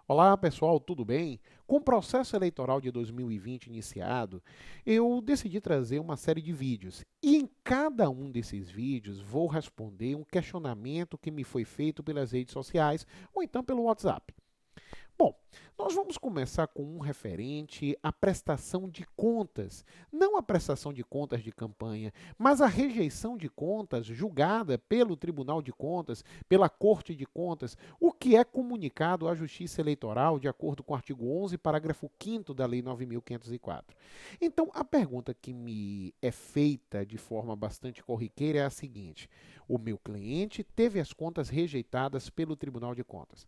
Olá, pessoal, tudo bem? Com o processo eleitoral de 2020 iniciado, eu decidi trazer uma série de vídeos. E em cada um desses vídeos vou responder um questionamento que me foi feito pelas redes sociais ou então pelo WhatsApp. Bom, nós vamos começar com um referente à prestação de contas. Não a prestação de contas de campanha, mas a rejeição de contas julgada pelo Tribunal de Contas, pela Corte de Contas, o que é comunicado à Justiça Eleitoral de acordo com o artigo 11, parágrafo 5º da Lei 9.504. Então, a pergunta que me é feita de forma bastante corriqueira é a seguinte: o meu cliente teve as contas rejeitadas pelo Tribunal de Contas.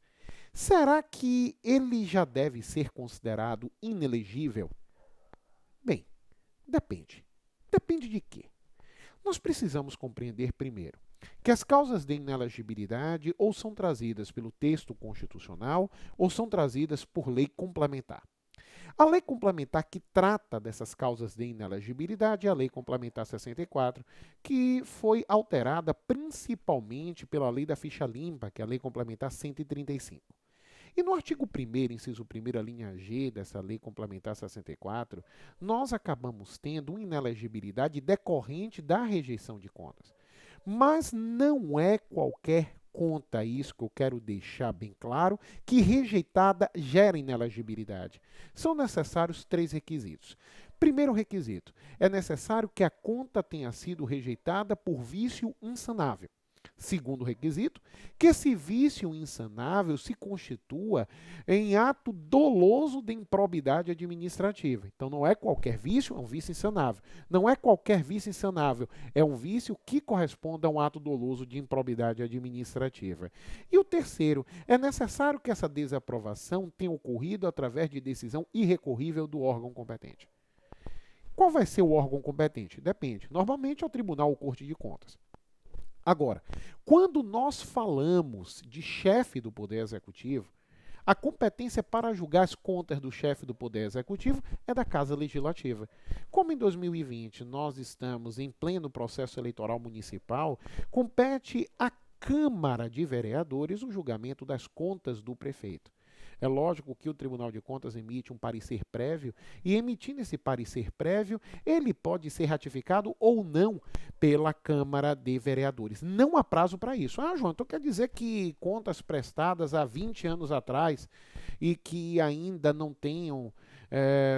Será que ele já deve ser considerado inelegível? Bem, depende. Depende de quê? Nós precisamos compreender primeiro que as causas de inelegibilidade ou são trazidas pelo texto constitucional ou são trazidas por lei complementar. A lei complementar que trata dessas causas de inelegibilidade é a Lei Complementar 64, que foi alterada principalmente pela Lei da Ficha Limpa, que é a Lei Complementar 135. E no artigo 1º, inciso 1º, a linha G dessa Lei Complementar 64, nós acabamos tendo uma inelegibilidade decorrente da rejeição de contas. Mas não é qualquer conta, isso que eu quero deixar bem claro, que rejeitada gera inelegibilidade. São necessários 3 requisitos. Primeiro requisito, é necessário que a conta tenha sido rejeitada por vício insanável. Segundo requisito, que esse vício insanável se constitua em ato doloso de improbidade administrativa. Então, não é qualquer vício, é um vício insanável. Não é qualquer vício insanável, é um vício que corresponde a um ato doloso de improbidade administrativa. E o terceiro, é necessário que essa desaprovação tenha ocorrido através de decisão irrecorrível do órgão competente. Qual vai ser o órgão competente? Depende. Normalmente é o Tribunal ou Corte de Contas. Agora, quando nós falamos de chefe do Poder Executivo, a competência para julgar as contas do chefe do Poder Executivo é da Casa Legislativa. Como em 2020 nós estamos em pleno processo eleitoral municipal, compete à Câmara de Vereadores o julgamento das contas do prefeito. É lógico que o Tribunal de Contas emite um parecer prévio e, emitindo esse parecer prévio, ele pode ser ratificado ou não pela Câmara de Vereadores. Não há prazo para isso. Ah, João, então quer dizer que contas prestadas há 20 anos atrás e que ainda não tenham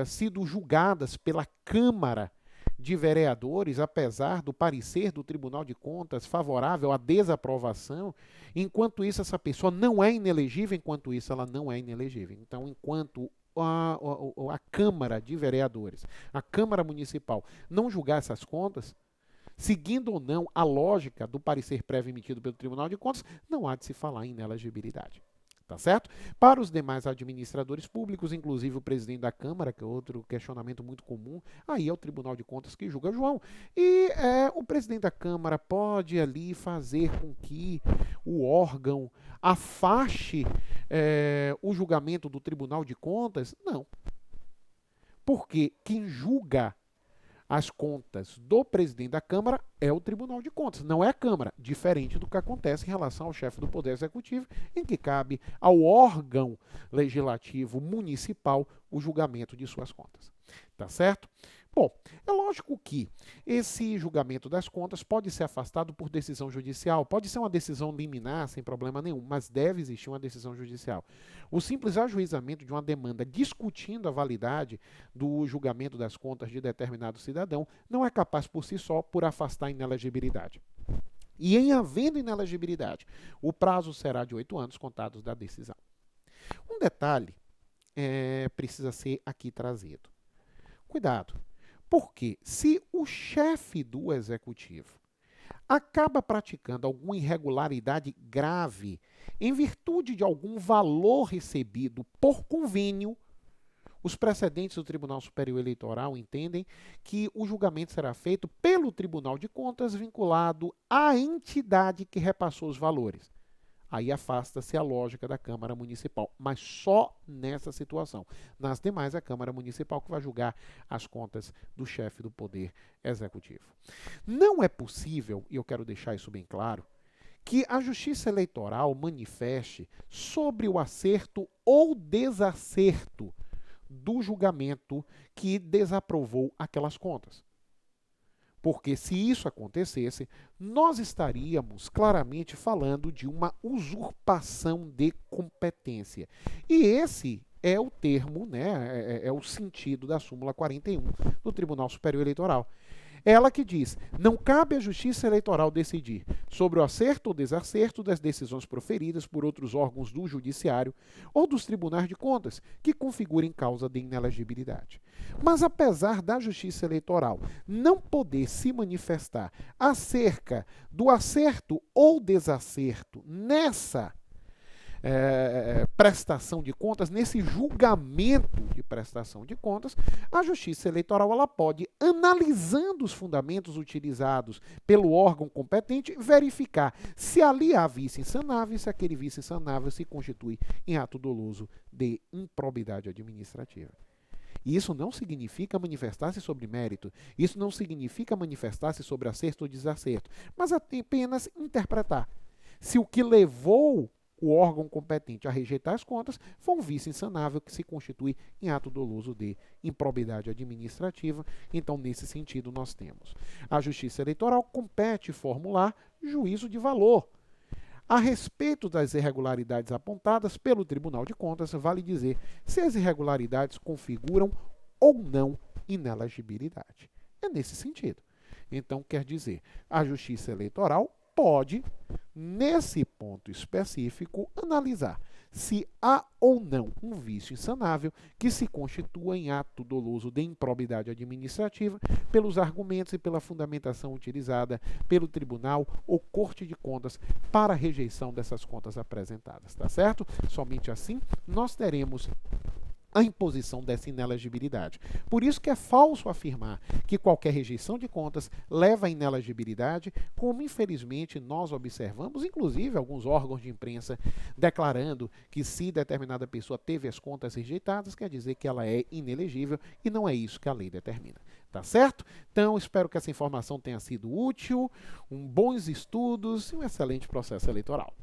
sido julgadas pela Câmara de Vereadores, apesar do parecer do Tribunal de Contas favorável à desaprovação, enquanto isso essa pessoa não é inelegível, enquanto isso ela não é inelegível. Então, enquanto a Câmara de Vereadores, a Câmara Municipal, não julgar essas contas, seguindo ou não a lógica do parecer prévio emitido pelo Tribunal de Contas, não há de se falar em inelegibilidade. Tá certo? Para os demais administradores públicos, inclusive o presidente da Câmara, que é outro questionamento muito comum, aí é o Tribunal de Contas que julga, João. E o presidente da Câmara pode ali fazer com que o órgão afaste o julgamento do Tribunal de Contas? Não. Porque quem julga as contas do presidente da Câmara é o Tribunal de Contas, não é a Câmara, diferente do que acontece em relação ao chefe do Poder Executivo, em que cabe ao órgão legislativo municipal o julgamento de suas contas. Tá certo? Bom, é lógico que esse julgamento das contas pode ser afastado por decisão judicial, pode ser uma decisão liminar sem problema nenhum, mas deve existir uma decisão judicial. O simples ajuizamento de uma demanda discutindo a validade do julgamento das contas de determinado cidadão não é capaz por si só por afastar a inelegibilidade. E em havendo inelegibilidade, o prazo será de 8 anos contados da decisão. Um detalhe precisa ser aqui trazido. Cuidado, porque se o chefe do executivo acaba praticando alguma irregularidade grave em virtude de algum valor recebido por convênio, os precedentes do Tribunal Superior Eleitoral entendem que o julgamento será feito pelo Tribunal de Contas vinculado à entidade que repassou os valores. Aí afasta-se a lógica da Câmara Municipal, mas só nessa situação. Nas demais, é a Câmara Municipal que vai julgar as contas do chefe do Poder Executivo. Não é possível, e eu quero deixar isso bem claro, que a Justiça Eleitoral manifeste sobre o acerto ou desacerto do julgamento que desaprovou aquelas contas. Porque se isso acontecesse, nós estaríamos claramente falando de uma usurpação de competência. E esse é o termo, né, é o sentido da súmula 41 do Tribunal Superior Eleitoral. Ela que diz: não cabe à Justiça Eleitoral decidir sobre o acerto ou desacerto das decisões proferidas por outros órgãos do Judiciário ou dos Tribunais de Contas que configurem causa de inelegibilidade. Mas apesar da Justiça Eleitoral não poder se manifestar acerca do acerto ou desacerto nessa prestação de contas, nesse julgamento de prestação de contas, a Justiça Eleitoral ela pode, analisando os fundamentos utilizados pelo órgão competente, verificar se ali há vício insanável e se aquele vício insanável se constitui em ato doloso de improbidade administrativa. Isso não significa manifestar-se sobre mérito, isso não significa manifestar-se sobre acerto ou desacerto, mas apenas interpretar se o que levou o órgão competente a rejeitar as contas foi um vício insanável que se constitui em ato doloso de improbidade administrativa. Então, nesse sentido, nós temos a Justiça Eleitoral compete formular juízo de valor. A respeito das irregularidades apontadas pelo Tribunal de Contas, vale dizer se as irregularidades configuram ou não inelegibilidade. É nesse sentido. Então, quer dizer, a Justiça Eleitoral pode, nesse ponto específico, analisar se há ou não um vício insanável que se constitua em ato doloso de improbidade administrativa pelos argumentos e pela fundamentação utilizada pelo Tribunal ou Corte de Contas para a rejeição dessas contas apresentadas, tá certo? Somente assim nós teremos a imposição dessa inelegibilidade. Por isso que é falso afirmar que qualquer rejeição de contas leva à inelegibilidade, como infelizmente nós observamos, inclusive alguns órgãos de imprensa declarando que se determinada pessoa teve as contas rejeitadas, quer dizer que ela é inelegível e não é isso que a lei determina. Tá certo? Então, espero que essa informação tenha sido útil, bons estudos e um excelente processo eleitoral.